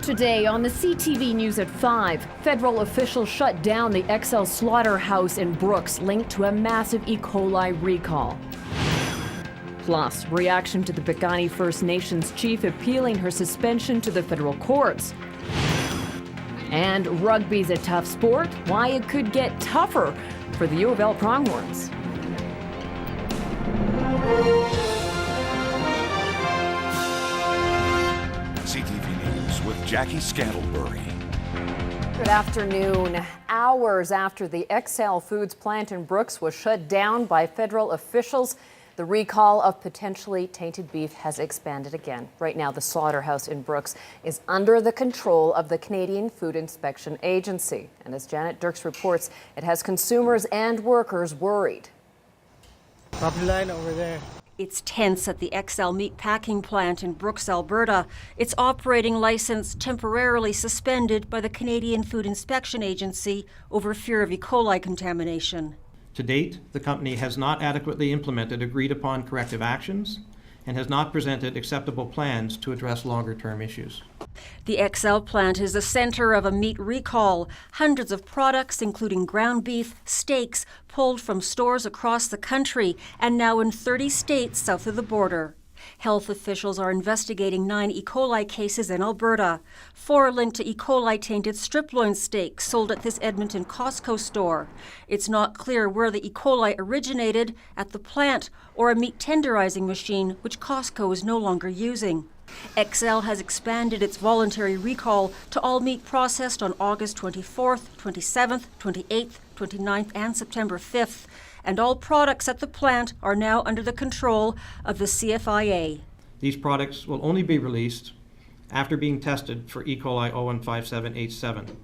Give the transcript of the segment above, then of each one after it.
Today on the CTV News at 5, federal officials shut down the XL slaughterhouse in Brooks linked to a massive E. coli recall. Plus, reaction to the Piikani First Nations chief appealing her suspension to the federal courts. And rugby's a tough sport, why it could get tougher for the U of L Pronghorns. CTV News with Jackie Scantlebury. Good afternoon. Hours after the XL Foods plant in Brooks was shut down by federal officials, the recall of potentially tainted beef has expanded again. Right now, the slaughterhouse in Brooks is under the control of the Canadian Food Inspection Agency. And as Janet Dirks reports, it has consumers and workers worried. Property line over there. It's tense at the XL meat packing plant in Brooks, Alberta. Its operating license temporarily suspended by the Canadian Food Inspection Agency over fear of E. coli contamination. To date, the company has not adequately implemented agreed-upon corrective actions and has not presented acceptable plans to address longer-term issues. The XL plant is the center of a meat recall. Hundreds of products, including ground beef, steaks, pulled from stores across the country and now in 30 states south of the border. Health officials are investigating 9 E. coli cases in Alberta. 4 linked to E. coli-tainted strip loin steak sold at this Edmonton Costco store. It's not clear where the E. coli originated, at the plant or a meat tenderizing machine, which Costco is no longer using. XL has expanded its voluntary recall to all meat processed on August 24th, 27th, 28th, 29th, and September 5th. And all products at the plant are now under the control of the CFIA. These products will only be released after being tested for E. coli 0157H7.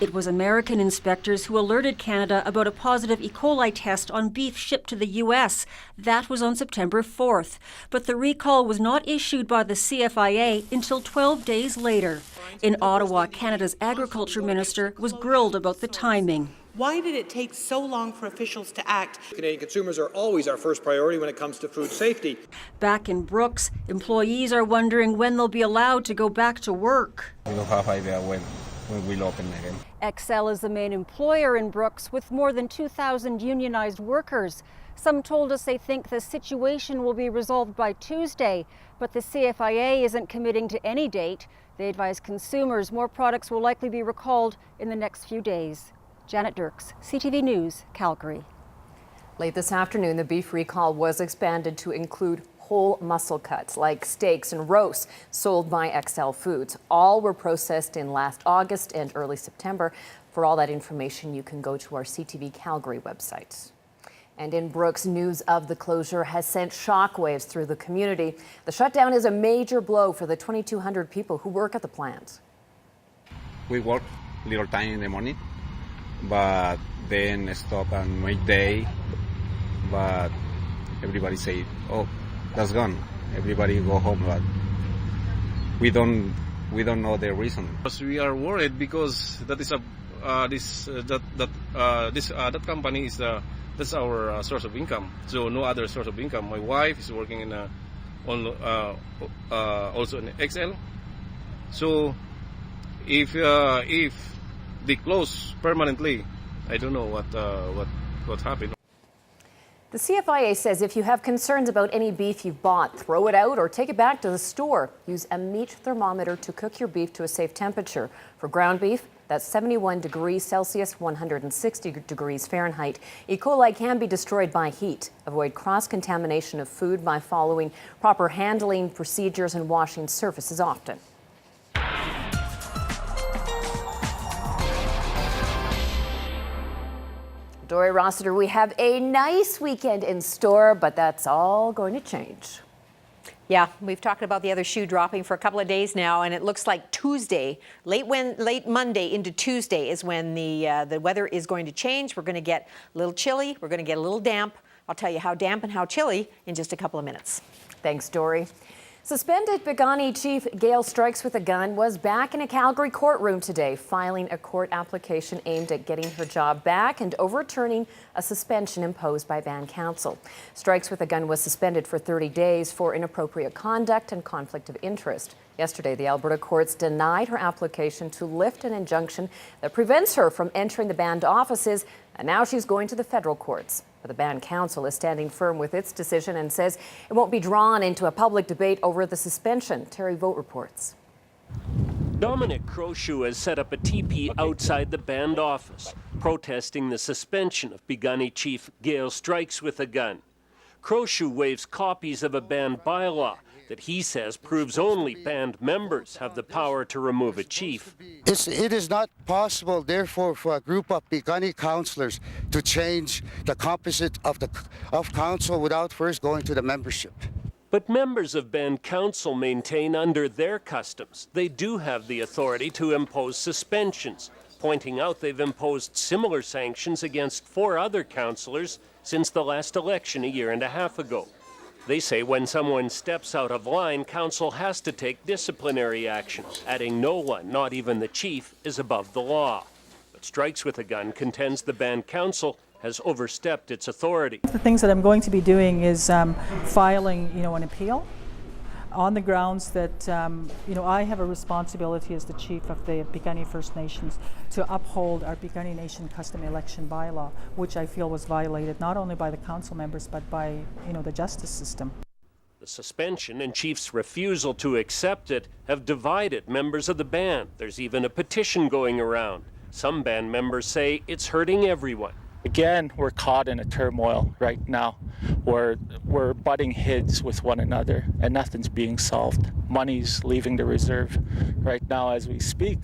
It was American inspectors who alerted Canada about a positive E. coli test on beef shipped to the U.S. That was on September 4th. But the recall was not issued by the CFIA until 12 days later. In Ottawa, Canada's agriculture minister was grilled about the timing. Why did it take so long for officials to act? Canadian consumers are always our first priority when it comes to food safety. Back in Brooks, employees are wondering when they'll be allowed to go back to work. We don't have idea when we'll open again. XL is the main employer in Brooks with more than 2,000 unionized workers. Some told us they think the situation will be resolved by Tuesday, but the CFIA isn't committing to any date. They advise consumers more products will likely be recalled in the next few days. Janet Dirks, CTV News, Calgary. Late this afternoon, the beef recall was expanded to include whole muscle cuts like steaks and roasts sold by XL Foods. All were processed in last August and early September. For all that information, you can go to our CTV Calgary website. And in Brooks, news of the closure has sent shockwaves through the community. The shutdown is a major blow for the 2,200 people who work at the plant. We work little time in the morning, but then stop on midday. But everybody say, "Oh, that's gone." Everybody go home, but we don't know the reason. We are worried because that is that company is that's our source of income. So no other source of income. My wife is working in also in XL. So if they close permanently, I don't know what happened. The CFIA says if you have concerns about any beef you've bought, throw it out or take it back to the store. Use a meat thermometer to cook your beef to a safe temperature. For ground beef, that's 71 degrees Celsius, 160 degrees Fahrenheit. E. coli can be destroyed by heat. Avoid cross-contamination of food by following proper handling procedures and washing surfaces often. Dory Rossiter, we have a nice weekend in store, but that's all going to change. Yeah, we've talked about the other shoe dropping for a couple of days now, and it looks like Tuesday, late Monday into Tuesday is when the weather is going to change. We're going to get a little chilly. We're going to get a little damp. I'll tell you how damp and how chilly in just a couple of minutes. Thanks, Dory. Suspended Pagani chief Gail Strikes with a Gun was back in a Calgary courtroom today, filing a court application aimed at getting her job back and overturning a suspension imposed by band council. Strikes with a Gun was suspended for 30 days for inappropriate conduct and conflict of interest. Yesterday, the Alberta courts denied her application to lift an injunction that prevents her from entering the band offices, and now she's going to the federal courts. But the band council is standing firm with its decision and says it won't be drawn into a public debate over the suspension. Terry Vogt reports. Dominic Croshoe has set up a teepee outside the band office, protesting the suspension of Pagani chief Gail Strikes with a Gun. Croshoe waves copies of a band bylaw that he says proves only band members have the power to remove a chief. It is not possible, therefore, for a group of Pagani councillors to change the composite of council without first going to the membership. But members of band council maintain under their customs they do have the authority to impose suspensions, pointing out they've imposed similar sanctions against 4 other councillors since the last election a year and a half ago. They say when someone steps out of line, council has to take disciplinary action, adding no one, not even the chief, is above the law. But Strikes with a Gun contends the band council has overstepped its authority. The things that I'm going to be doing is filing, an appeal on the grounds that, I have a responsibility as the chief of the Pagani First Nations to uphold our Pagani Nation custom election bylaw, which I feel was violated not only by the council members but by, the justice system. The suspension and chief's refusal to accept it have divided members of the band. There's even a petition going around. Some band members say it's hurting everyone. Again, we're caught in a turmoil right now where we're butting heads with one another and nothing's being solved. Money's leaving the reserve right now as we speak.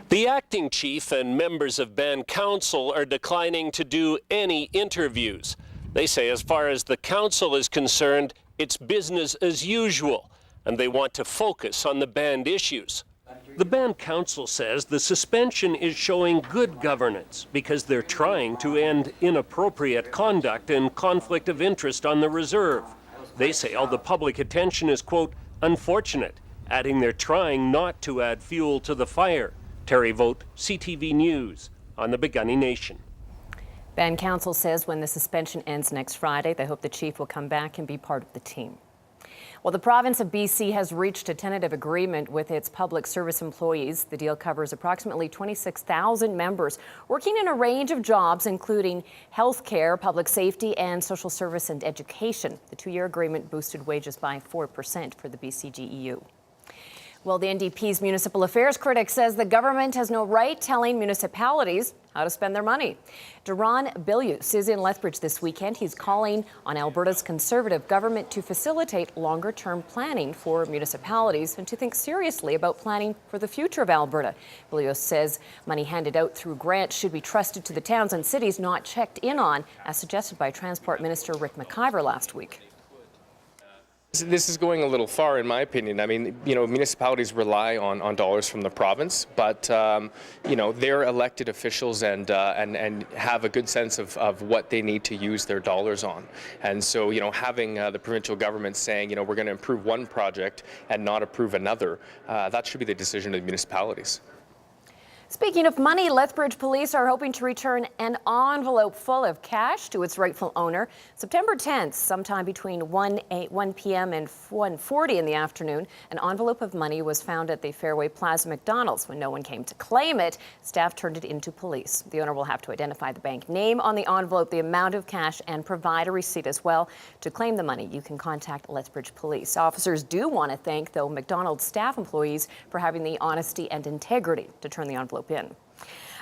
The acting chief and members of band council are declining to do any interviews. They say as far as the council is concerned, it's business as usual, and they want to focus on the band issues. The band council says the suspension is showing good governance because they're trying to end inappropriate conduct and conflict of interest on the reserve. They say all the public attention is, quote, unfortunate, adding they're trying not to add fuel to the fire. Terry Vogt, CTV News, on the Pagani Nation. Band council says when the suspension ends next Friday, they hope the chief will come back and be part of the team. Well, the province of BC has reached a tentative agreement with its public service employees. The deal covers approximately 26,000 members working in a range of jobs, including healthcare, public safety, and social service and education. The 2-year agreement boosted wages by 4% for the BCGEU. Well, the NDP's municipal affairs critic says the government has no right telling municipalities how to spend their money. Duron Bilius is in Lethbridge this weekend. He's calling on Alberta's Conservative government to facilitate longer-term planning for municipalities and to think seriously about planning for the future of Alberta. Bilius says money handed out through grants should be trusted to the towns and cities, not checked in on, as suggested by Transport Minister Rick McIver last week. This is going a little far, in my opinion. I mean, municipalities rely on dollars from the province, but they're elected officials and have a good sense of what they need to use their dollars on. And so, having the provincial government saying, we're going to improve one project and not approve another, that should be the decision of the municipalities. Speaking of money, Lethbridge police are hoping to return an envelope full of cash to its rightful owner. September 10th, sometime between 1 p.m. and 1:40 in the afternoon, an envelope of money was found at the Fairway Plaza McDonald's. When no one came to claim it, staff turned it into police. The owner will have to identify the bank name on the envelope, the amount of cash, and provide a receipt as well. To claim the money, you can contact Lethbridge Police. Officers do want to thank, though, McDonald's staff employees for having the honesty and integrity to turn the envelope in.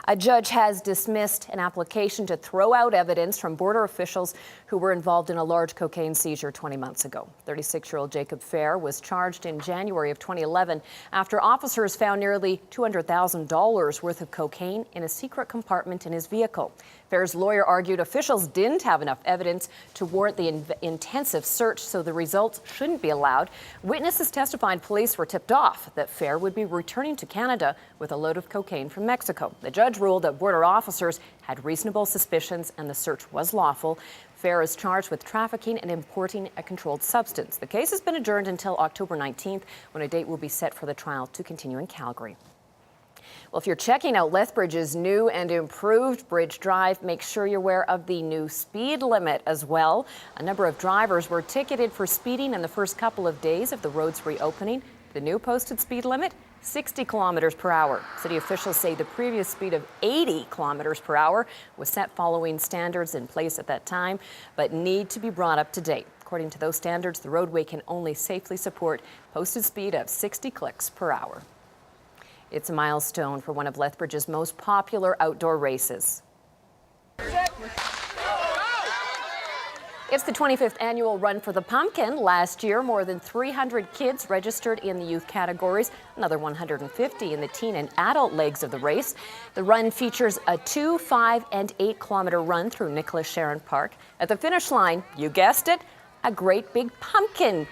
A judge has dismissed an application to throw out evidence from border officials who were involved in a large cocaine seizure 20 months ago. 36-year-old Jacob Fair was charged in January of 2011 after officers found nearly $200,000 worth of cocaine in a secret compartment in his vehicle. Fair's lawyer argued officials didn't have enough evidence to warrant the intensive search, so the results shouldn't be allowed. Witnesses testified police were tipped off that Fair would be returning to Canada with a load of cocaine from Mexico. The judge ruled that border officers had reasonable suspicions and the search was lawful. Fair is charged with trafficking and importing a controlled substance. The case has been adjourned until October 19th, when a date will be set for the trial to continue in Calgary. Well, if you're checking out Lethbridge's new and improved Bridge Drive, make sure you're aware of the new speed limit as well. A number of drivers were ticketed for speeding in the first couple of days of the road's reopening. The new posted speed limit, 60 kilometers per hour. City officials say the previous speed of 80 kilometers per hour was set following standards in place at that time, but need to be brought up to date. According to those standards, the roadway can only safely support posted speed of 60 clicks per hour. It's a milestone for one of Lethbridge's most popular outdoor races. It's the 25th annual Run for the Pumpkin. Last year, more than 300 kids registered in the youth categories, another 150 in the teen and adult legs of the race. The run features a 2, 5, and 8 kilometer run through Nicholas Sharon Park. At the finish line, you guessed it, a great big pumpkin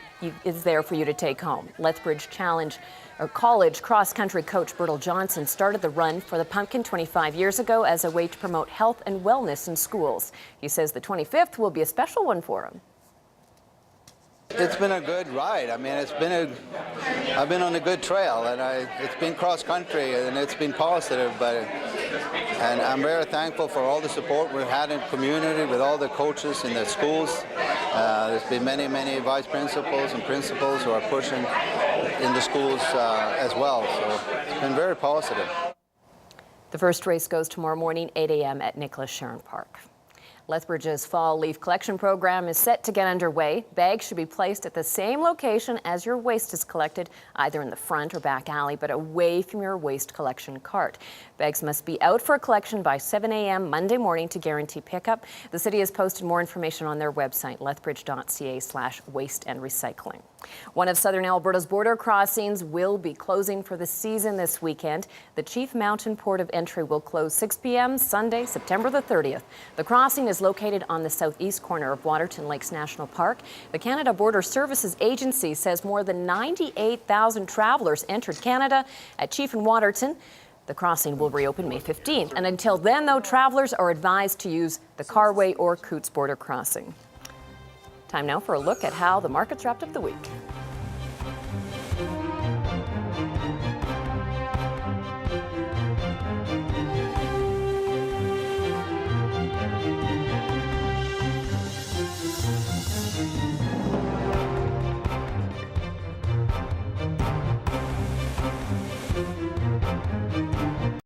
is there for you to take home. Lethbridge College cross-country coach Bertil Johnson started the Run for the Pumpkin 25 years ago as a way to promote health and wellness in schools. He says the 25th will be a special one for him. It's been a good ride. I mean, I've been on a good trail, and it's been cross-country, and it's been positive, and I'm very thankful for all the support we've had in the community with all the coaches in the schools. There's been many vice principals and principals who are pushing in the schools as well, so it's been very positive. The first race goes tomorrow morning, 8 a.m. at Nicholas Sharon Park. Lethbridge's fall leaf collection program is set to get underway. Bags should be placed at the same location as your waste is collected, either in the front or back alley, but away from your waste collection cart. Bags must be out for collection by 7 a.m. Monday morning to guarantee pickup. The city has posted more information on their website, lethbridge.ca/waste and recycling. One of southern Alberta's border crossings will be closing for the season this weekend. The Chief Mountain Port of Entry will close 6 p.m. Sunday, September the 30th. The crossing is located on the southeast corner of Waterton Lakes National Park. The Canada Border Services Agency says more than 98,000 travelers entered Canada at Chief and Waterton. The crossing will reopen May 15th. And until then, though, travelers are advised to use the Carway or Coots border crossing. Time now for a look at how the markets wrapped up the week.